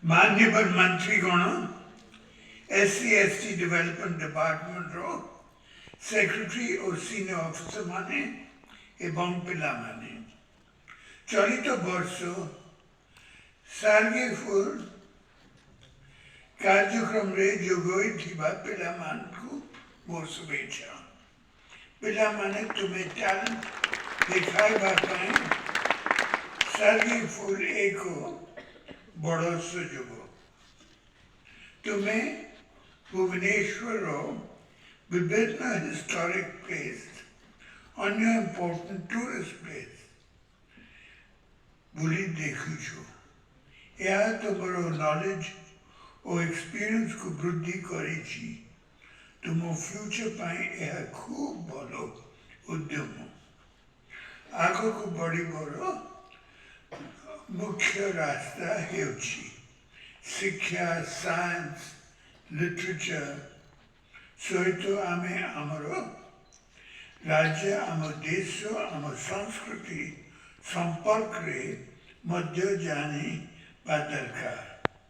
माननीय मंत्रीगण SC/ST development department रो secretary और सीनियर ऑफिसर माने एवं पिला माने चलित वर्ष सार्गेफुल कार्यक्रम रे जोगोई थिबा पिला मान को मोर शुभेच्छा। पिला माने तुम्हें टैलेंट दिखाइबा पई सार्गेफुल एको बड़ो सुजोग तुम्हें भुवनेश्वर विभिन्न हिस्टोरिक प्लेस अन्य इम्पोर्टेंट टूरिस्ट प्लेस बुली देखी छो यह तुम्हारो नॉलेज और एक्सपीरियंस को वृद्धि करी छी तुम फ्यूचर पाई यह खूब भलो उद्यम आगो को बड़ी बड़ो मुख्य रास्ता हेउछि शिक्षा साइंस लिटरेचर सहित आमे आमरो राज्य आम देश आम संस्कृति संपर्क रे मध्य जाने बा दरकार।